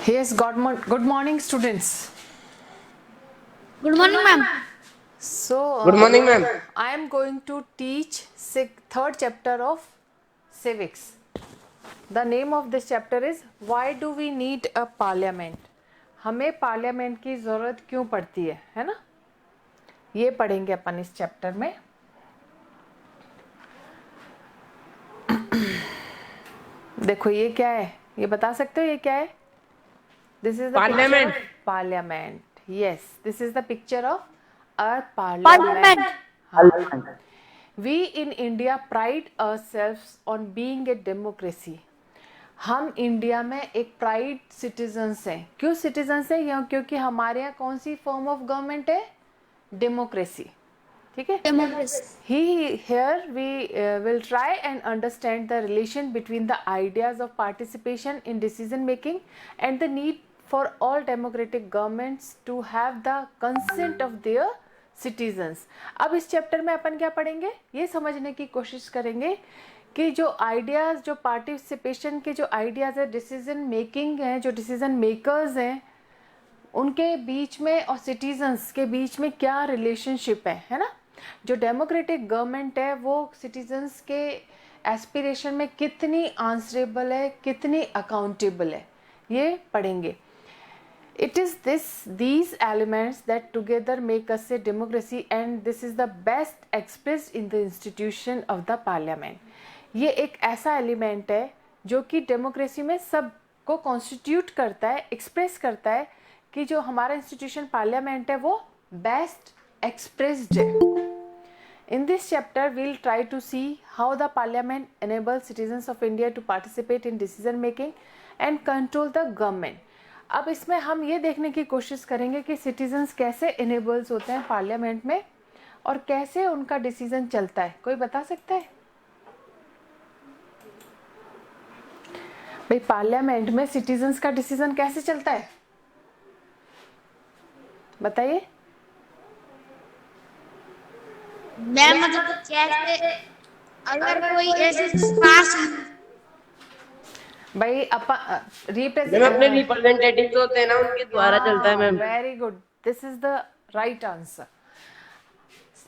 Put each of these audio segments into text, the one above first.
Yes, good morning, students. Good morning, ma'am. So, Good morning, ma'am. I am going to teach third chapter of civics. The name of this chapter is Why do we need a parliament? हमें parliament की ज़रूरत क्यों पड़ती है ना? ये पढ़ेंगे अपन इस चैप्टर में. देखो ये क्या है, ये बता सकते हो ये क्या है? This is the Parliament. picture of parliament. Yes, this is the picture of a parliament. Parliament. We in India pride ourselves on being a democracy. हम इंडिया में एक प्राइड सिटीजन्स हैं. क्यों सिटीजन्स हैं? क्योंकि हमारे यहाँ कौन सी फॉर्म ऑफ गवर्नमेंट है? डेमोक्रेसी. ठीक है. Here we will try and understand the relation between the ideas of participation in decision making and the need for all democratic governments to have the consent of their citizens. अब इस chapter में अपन क्या पढ़ेंगे, ये समझने की कोशिश करेंगे कि जो आइडियाज़, जो पार्टिसिपेशन के जो आइडियाज़ है, डिसीजन मेकिंग है, जो डिसीजन मेकर्स हैं, उनके बीच में और सिटीजन्स के बीच में क्या रिलेशनशिप है ना? जो डेमोक्रेटिक गवर्नमेंट है वो सिटीजन्स के एस्पिरेशन में कितनी आंसरेबल है, कितनी अकाउंटेबल है, ये पढ़ेंगे. It is these elements that together make us a democracy and this is the best expressed in the institution of the parliament. ये एक ऐसा एलिमेंट है जो कि डेमोक्रेसी में सब को कॉन्स्टिट्यूट करता है, एक्सप्रेस करता है कि जो हमारा इंस्टीट्यूशन पार्लियामेंट है वो बेस्ट एक्सप्रेस्ड है. In this chapter, we'll try to see how the parliament enables citizens of India to participate in decision making and control the government. अब इसमें हम ये देखने की कोशिश करेंगे कि सिटीजन्स कैसे इनेबल्स होते हैं पार्लियामेंट में और कैसे उनका डिसीजन चलता है. कोई बता सकता है भाई पार्लियामेंट में सिटीजन्स का डिसीजन कैसे चलता है? बताइए. मैम मतलब जैसे अगर कोई ऐसे पास भाई अपन मैम अपने रिप्रेजेंटेटिव्स होते हैं ना, उनके द्वारा चलता है ma'am. Very good, this is the right answer.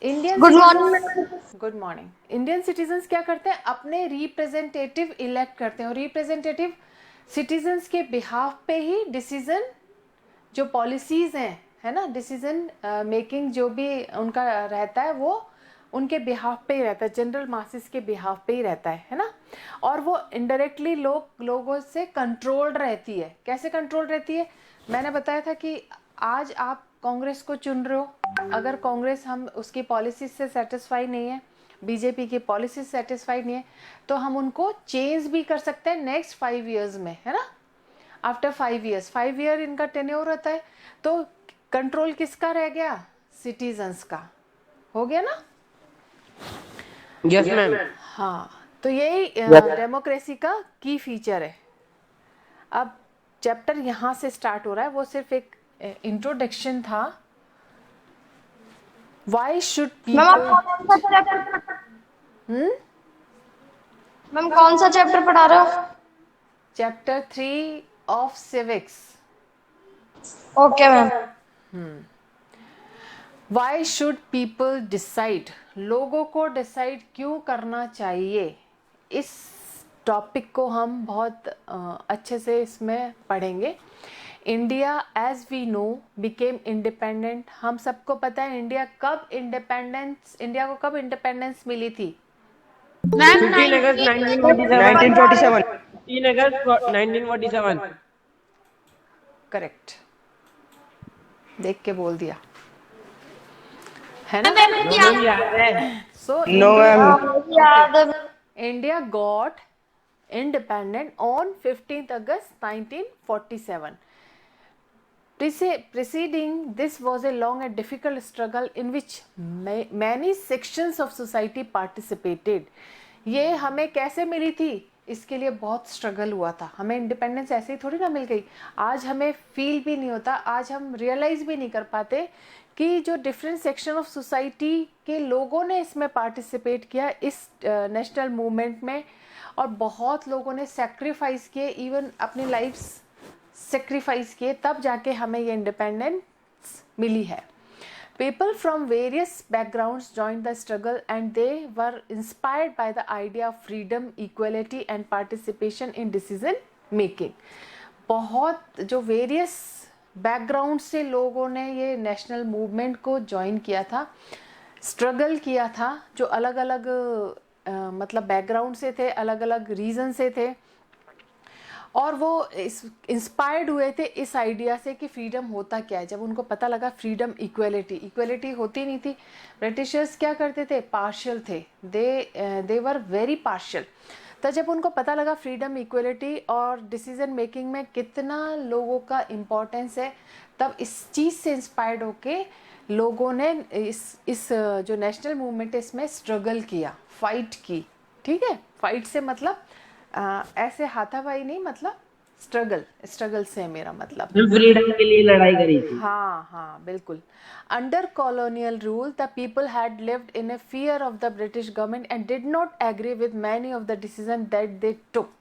Indian good morning. Good morning. Indian citizens क्या करते हैं? अपने रिप्रेजेंटेटिव इलेक्ट करते हैं और रिप्रेजेंटेटिव सिटीजन्स के बिहाफ पे ही डिसीजन, जो पॉलिसीज हैं है ना, डिसीजन मेकिंग जो भी उनका रहता है वो उनके बिहाफ पे ही रहता है, जनरल मासेस के बिहाफ पे ही रहता है ना. और वो इनडायरेक्टली लोगों से कंट्रोल्ड रहती है. कैसे कंट्रोल रहती है? मैंने बताया था कि आज आप कांग्रेस को चुन रहे हो, अगर कांग्रेस हम उसकी पॉलिसी से सेटिस्फाई नहीं है, बीजेपी की पॉलिसी सेटिस्फाई नहीं है, तो हम उनको चेंज भी कर सकते हैं नेक्स्ट 5 ईयर्स में, है ना. आफ्टर 5 ईयर्स, 5 ईयर इनका टेन्योर रहता है. तो कंट्रोल किसका रह गया? सिटीजन्स का. हो गया ना? Yes ma'am. हाँ, तो यही डेमोक्रेसी का की फीचर है. अब चैप्टर यहाँ से स्टार्ट हो रहा है, वो सिर्फ एक इंट्रोडक्शन था. वाई शुड मैम कौन सा चैप्टर पढ़ा रहे हो? Chapter 3 of civics. Okay ma'am. Why should people decide? लोगों को डिसाइड क्यों करना चाहिए? इस टॉपिक को हम बहुत अच्छे से इसमें पढ़ेंगे. India as we know became independent. हम सबको पता है इंडिया को कब इंडिपेंडेंस मिली थी? मैम 15 अगस्त 1947. 15 अगस्त 1947. करेक्ट, देख के बोल दिया है ना. मैम याद है. So no ma'am. India got independent on 15th August 1947. Preceding this was a long and difficult struggle in which many sections of society participated. ये हमें कैसे मिली थी? इसके लिए बहुत स्ट्रगल हुआ था. हमें इंडिपेंडेंस ऐसे ही थोड़ी ना मिल गई. आज हमें फील भी नहीं होता, आज हम रियलाइज भी नहीं कर पाते कि जो डिफरेंट सेक्शन ऑफ सोसाइटी के लोगों ने इसमें पार्टिसिपेट किया इस नेशनल मूवमेंट में, और बहुत लोगों ने सेक्रीफाइस किए, इवन अपनी लाइफ्स सेक्रीफाइस किए, तब जाके हमें ये इंडिपेंडेंस मिली है। People from various backgrounds joined the struggle and they were inspired by the idea of freedom, equality and participation in decision making. बहुत जो वेरियस बैकग्राउंड से लोगों ने ये नेशनल मूवमेंट को ज्वाइन किया था, स्ट्रगल किया था, जो अलग अलग मतलब बैकग्राउंड से थे, अलग अलग रीज़न से थे, और वो इंस्पायर्ड हुए थे इस आइडिया से कि फ्रीडम होता क्या है। जब उनको पता लगा फ्रीडम, इक्वलिटी होती नहीं थी। ब्रिटिशर्स क्या करते थे, पार्शियल थे, दे वर वेरी पार्शियल। तो जब उनको पता लगा फ्रीडम, इक्वलिटी और डिसीजन मेकिंग में कितना लोगों का इम्पोर्टेंस है, तब इस चीज़ से इंस्पायर्ड होके लोगों ने इस जो नेशनल मूवमेंट है इसमें स्ट्रगल किया, फाइट की। ठीक है, फाइट से मतलब ऐसे हाथापाई नहीं, मतलब स्ट्रगल से मेरा मतलब फ्रीडम के लिए लड़ाई करी थी। हाँ हाँ बिल्कुल। Under colonial rule the people had lived in a fear of the British government and did not agree with many of the decision that they took.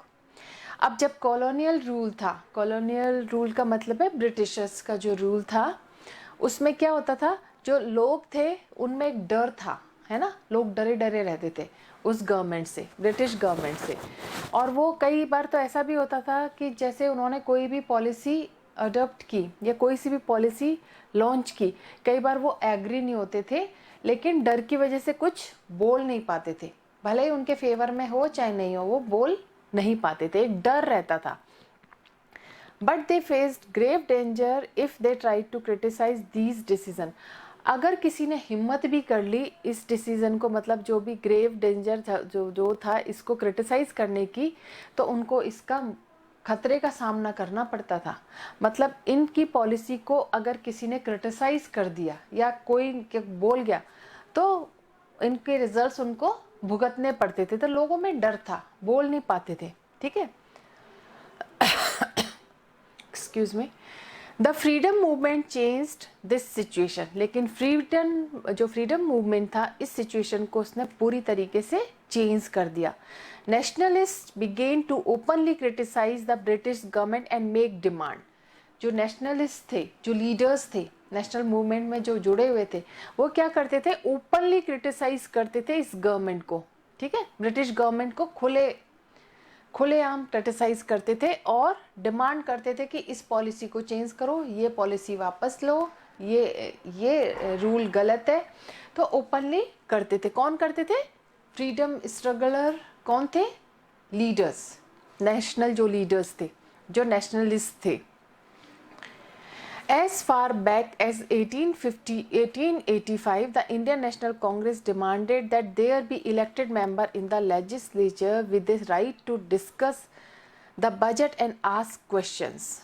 अब जब कॉलोनियल रूल था, कॉलोनियल रूल का मतलब है ब्रिटिशर्स का जो rule था, उसमें क्या होता था, जो लोग थे उनमें एक डर था, है ना, लोग डरे डरे रहते थे उस गवर्नमेंट से, ब्रिटिश गवर्नमेंट से। और वो कई बार तो ऐसा भी होता था कि जैसे उन्होंने कोई भी पॉलिसी अडॉप्ट की या कोई सी भी पॉलिसी लॉन्च की, कई बार वो एग्री नहीं होते थे, लेकिन डर की वजह से कुछ बोल नहीं पाते थे, भले ही उनके फेवर में हो चाहे नहीं हो, वो बोल नहीं पाते थे, एक डर रहता था। But they faced grave danger if they try to criticise these decision. अगर किसी ने हिम्मत भी कर ली इस डिसीज़न को, मतलब जो भी ग्रेव डेंजर था, जो था इसको क्रिटिसाइज़ करने की, तो उनको इसका खतरे का सामना करना पड़ता था। मतलब इनकी पॉलिसी को अगर किसी ने क्रिटिसाइज़ कर दिया या कोई बोल गया, तो इनके रिजल्ट्स उनको भुगतने पड़ते थे। तो लोगों में डर था, बोल नहीं पाते थे। ठीक है, excuse me. The freedom movement changed this situation. लेकिन फ्रीडम मूवमेंट था, इस सिचुएशन को उसने पूरी तरीके से चेंज कर दिया। Nationalist began to openly criticise the British government and make demand. जो नेशनलिस्ट थे, जो लीडर्स थे नेशनल मूवमेंट में, जो जुड़े हुए थे, वो क्या करते थे, ओपनली क्रिटिसाइज करते थे इस गवर्नमेंट को। ठीक है, ब्रिटिश गवर्नमेंट को खुलेआम क्रिटिसाइज करते थे और डिमांड करते थे कि इस पॉलिसी को चेंज करो, ये पॉलिसी वापस लो, ये रूल गलत है। तो ओपनली करते थे। कौन करते थे, फ्रीडम स्ट्रगलर कौन थे, लीडर्स, नेशनल जो लीडर्स थे, जो नेशनलिस्ट थे। As far back as 1885, the Indian National Congress demanded that there be elected member in the legislature with the right to discuss the budget and ask questions.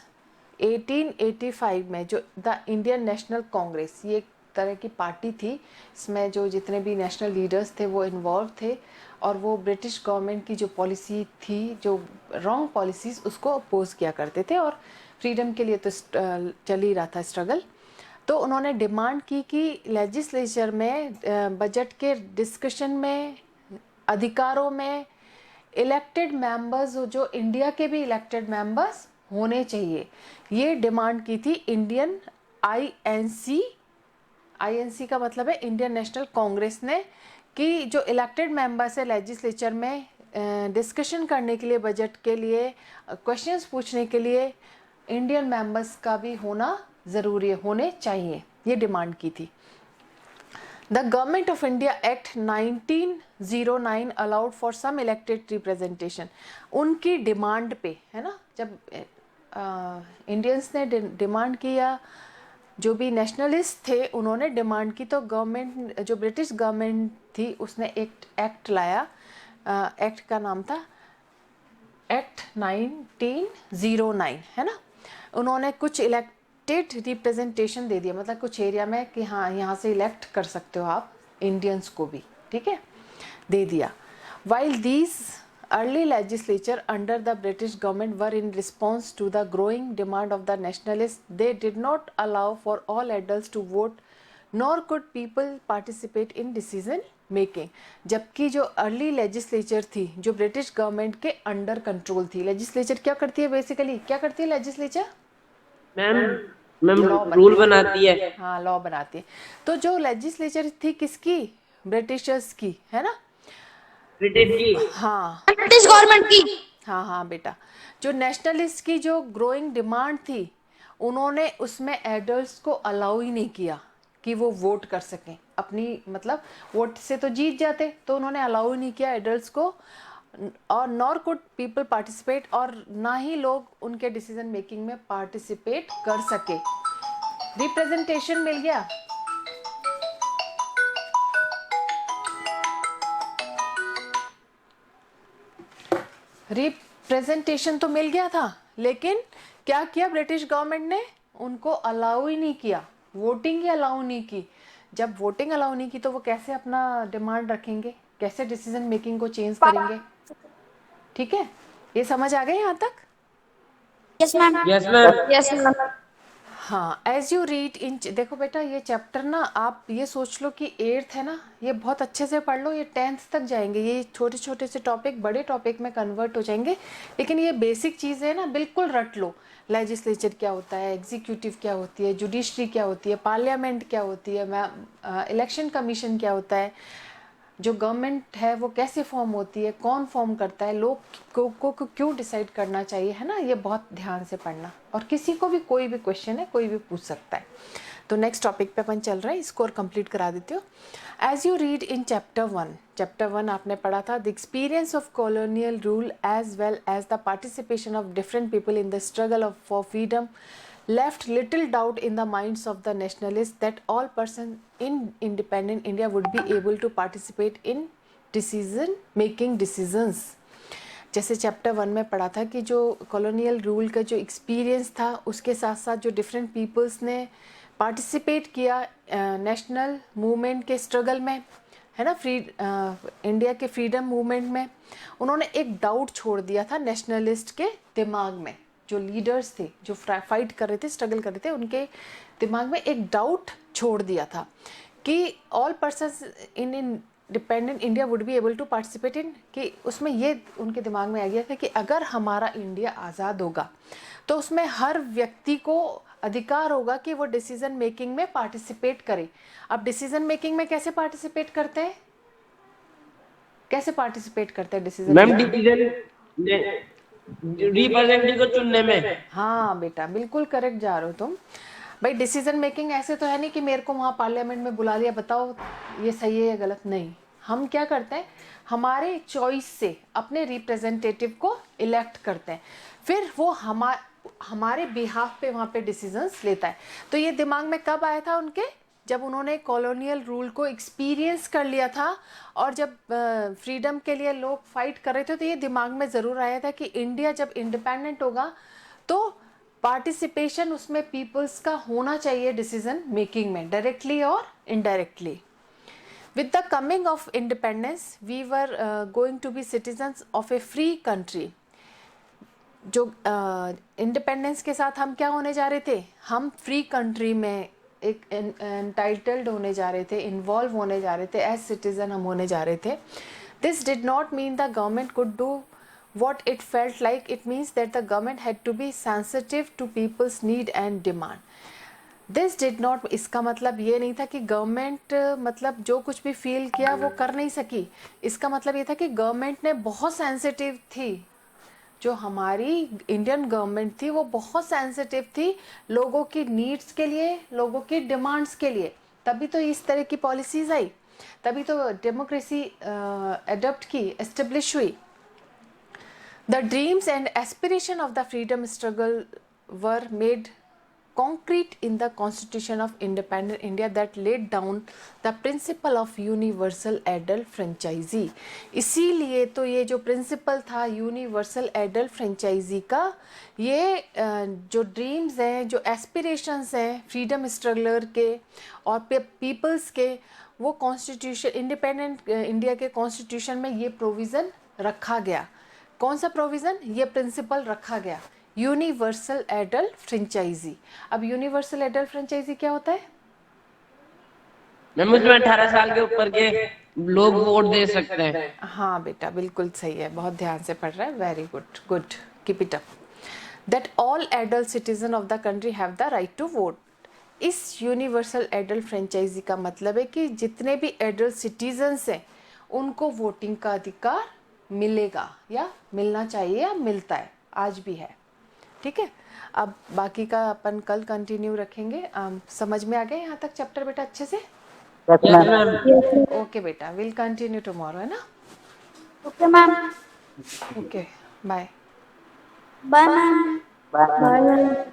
1885 में जो the Indian national Congress, ये एक तरह की party थी, इसमें जो जितने भी नेशनल लीडर्स थे वो इन्वॉल्व थे, और वो ब्रिटिश गवर्नमेंट की जो पॉलिसी थी, जो रॉन्ग पॉलिसीज़, उसको अपोज किया करते थे। और फ्रीडम के लिए तो चल ही रहा था स्ट्रगल। तो उन्होंने डिमांड की कि लेजिस्लेचर में, बजट के डिस्कशन में, अधिकारों में इलेक्टेड मेंबर्स, जो इंडिया के भी इलेक्टेड मेंबर्स होने चाहिए। ये डिमांड की थी इंडियन आईएनसी का मतलब है इंडियन नेशनल कांग्रेस ने, कि जो इलेक्टेड मेंबर्स है लेजिस्लेचर में डिस्कशन करने के लिए, बजट के लिए क्वेश्चंस पूछने के लिए, इंडियन मेंबर्स का भी होना ज़रूरी है, होने चाहिए, ये डिमांड की थी। The government of India act 1909 allowed for some elected representation. उनकी डिमांड पे, है ना, जब इंडियंस ने डिमांड किया, जो भी नेशनलिस्ट थे उन्होंने डिमांड की, तो गवर्नमेंट, जो ब्रिटिश गवर्नमेंट थी, उसने एक एक्ट लाया। एक्ट का नाम था एक्ट 1909, है ना। उन्होंने कुछ इलेक्टेड रिप्रेजेंटेशन दे दिया, मतलब कुछ एरिया में कि हाँ यहाँ से इलेक्ट कर सकते हो आप इंडियंस को भी, ठीक है, दे दिया। While these early legislature under the British government were in response to the growing demand of the nationalists, they did not allow for all adults to vote, nor could people participate in decision making. जबकि जो early legislature थी, जो British government के under control थी, legislature क्या करती है basically, क्या करती है legislature, ma'am ma'am law rule बनाती है। हाँ लॉ बनाती है। तो जो लेजिस्लेचर थी किसकी, ब्रिटिशर्स की, है ना। ब्रिटिश की। हाँ ब्रिटिश गवर्नमेंट की। हाँ हाँ बेटा, जो नेशनलिस्ट की जो ग्रोइंग डिमांड थी, उन्होंने उसमें एडल्ट्स को अलाउ ही नहीं किया कि वो वोट कर सकें अपनी, मतलब वोट से तो जीत जाते, तो उन्होंने अलाउ ही नहीं किया एडल्ट्स को, और नॉर कुड पीपल पार्टिसिपेट, और ना ही लोग उनके डिसीजन मेकिंग में पार्टिसिपेट कर सके। रिप्रेजेंटेशन मिल गया। रिप्रेजेंटेशन तो मिल गया था, लेकिन क्या किया ब्रिटिश गवर्नमेंट ने, उनको अलाउ ही नहीं किया, वोटिंग ही अलाउ नहीं की। जब वोटिंग अलाउ नहीं की तो वो कैसे अपना डिमांड रखेंगे, कैसे डिसीजन मेकिंग को चेंज करेंगे। ठीक है, ये समझ आ गए यहाँ तक। Yes ma'am. Yes ma'am. Yes ma'am. हाँ, एज यू रीड इन, देखो बेटा ये चैप्टर ना, आप ये सोच लो कि 8th है ना, ये बहुत अच्छे से पढ़ लो, ये 10th तक जाएंगे, ये छोटे छोटे से टॉपिक बड़े टॉपिक में कन्वर्ट हो जाएंगे, लेकिन ये बेसिक चीज़ें है ना, बिल्कुल रट लो। लेजिस्लेचर क्या होता है, एग्जीक्यूटिव क्या होती है, जुडिशरी क्या होती है, पार्लियामेंट क्या होती है, इलेक्शन कमीशन क्या होता है, जो गवर्नमेंट है वो कैसे फॉर्म होती है, कौन फॉर्म करता है, लोग को क्यों डिसाइड करना चाहिए, है ना। ये बहुत ध्यान से पढ़ना, और किसी को भी कोई भी क्वेश्चन है कोई भी पूछ सकता है। तो नेक्स्ट टॉपिक पे अपन चल रहे हैं, इसको और कंप्लीट करा देते हो। As you read in chapter 1 आपने पढ़ा था, the experience of colonial rule as well as the participation of different people in the struggle of for freedom left little doubt in the minds of the nationalists that all persons in independent India would be able to participate in decision making decisions। जैसे chapter 1 में पढ़ा था कि जो colonial rule का जो experience था, उसके साथ साथ जो डिफरेंट पीपल्स ने पार्टिसिपेट किया नेशनल मूवमेंट के स्ट्रगल में, है ना, इंडिया के फ्रीडम मूवमेंट में, उन्होंने एक डाउट छोड़ दिया था नेशनलिस्ट के दिमाग में। जो लीडर्स थे, जो फाइट कर रहे थे, स्ट्रगल कर रहे थे, उनके दिमाग में एक डाउट छोड़ दिया था कि all persons in independent India would be able to participate in, कि उसमें ये उनके दिमाग में आ गया था कि अगर हमारा इंडिया आज़ाद होगा तो उसमें हर व्यक्ति को अधिकार होगा कि वो डिसीजन मेकिंग में पार्टिसिपेट करे। अब डिसीजन मेकिंग में कैसे पार्टिसिपेट करते हैं, कैसे पार्टिसिपेट करते हैं डिसीजन मैम डिसीजन रिप्रेजेंटेटिव को चुनने में। हाँ बेटा, बिल्कुल करेक्ट जा रहे हो तुम। भाई डिसीजन मेकिंग ऐसे तो है नहीं कि मेरे को वहाँ पार्लियामेंट में बुला लिया, बताओ ये सही है या गलत, नहीं। हम क्या करते हैं, हमारे चॉइस से अपने रिप्रेजेंटेटिव को इलेक्ट करते हैं, फिर वो हमारे बिहाफ पे वहाँ पे डिसीजंस लेता है। तो ये दिमाग में कब आया था उनके, जब उन्होंने कॉलोनियल रूल को एक्सपीरियंस कर लिया था, और जब फ्रीडम के लिए लोग फाइट कर रहे थे, तो ये दिमाग में ज़रूर आया था कि इंडिया जब इंडिपेंडेंट होगा तो पार्टिसिपेशन उसमें पीपल्स का होना चाहिए डिसीजन मेकिंग में, डायरेक्टली और indirectly. With the coming of independence we were going to be citizens of a free country. जो इंडिपेंडेंस के साथ हम क्या होने जा रहे थे, हम फ्री कंट्री में एक एंटाइटल्ड होने जा रहे थे, इन्वॉल्व होने जा रहे थे, एज सिटीजन हम होने जा रहे थे। This did not mean the government could do what it felt like, it means that the government had to be sensitive to people's need and demand. This did not, इसका मतलब ये नहीं था कि गवर्नमेंट मतलब जो कुछ भी फील किया वो कर नहीं सकी। इसका मतलब ये था कि गवर्नमेंट ने बहुत सेंसिटिव थी, जो हमारी इंडियन गवर्नमेंट थी वो बहुत सेंसिटिव थी लोगों की नीड्स के लिए, लोगों की डिमांड्स के लिए। तभी तो इस तरह की पॉलिसीज आई, तभी तो डेमोक्रेसी अडॉप्ट की, एस्टेब्लिश हुई। The dreams and aspiration of the freedom struggle were made concrete in the Constitution of Independent India that laid down the principle of universal adult franchisee। इसीलिए तो ये जो प्रिंसिपल था universal adult franchise का, ये जो dreams हैं, जो एस्पिरेशंस हैं फ्रीडम स्ट्रगलर के और पीपल्स के, वो कॉन्स्टिट्यूशन, इंडिपेंडेंट इंडिया के कॉन्स्टिट्यूशन में ये प्रोविज़न रखा गया। कौन सा प्रोविज़न, ये प्रिंसिपल रखा गया, यूनिवर्सल एडल्ट फ्रेंचाइजी। अब यूनिवर्सल एडल्ट फ्रेंचाइजी क्या होता है? मैम उसमें 18 साल के ऊपर के लोग वोट दे सकते हैं। हाँ बेटा, बिल्कुल सही है, बहुत ध्यान से पढ़ रहा है, very good, good, keep it up. that all adult citizen of the country have the right to vote. इस यूनिवर्सल एडल्ट फ्रेंचाइजी का मतलब है कि जितने भी एडल्ट सिटीजन्स हैं उनको वोटिंग का अधिकार मिलेगा या मिलना चाहिए या मिलता है, आज भी है। ठीक है, अब बाकी का अपन कल कंटिन्यू रखेंगे। समझ में आ गया यहाँ तक चैप्टर बेटा अच्छे से? Yes, ma'am. ओके बेटा, विल कंटिन्यू टुमारो, है ना? Okay ma'am. Okay, bye. Bye ma'am. Bye. Bye ma'am.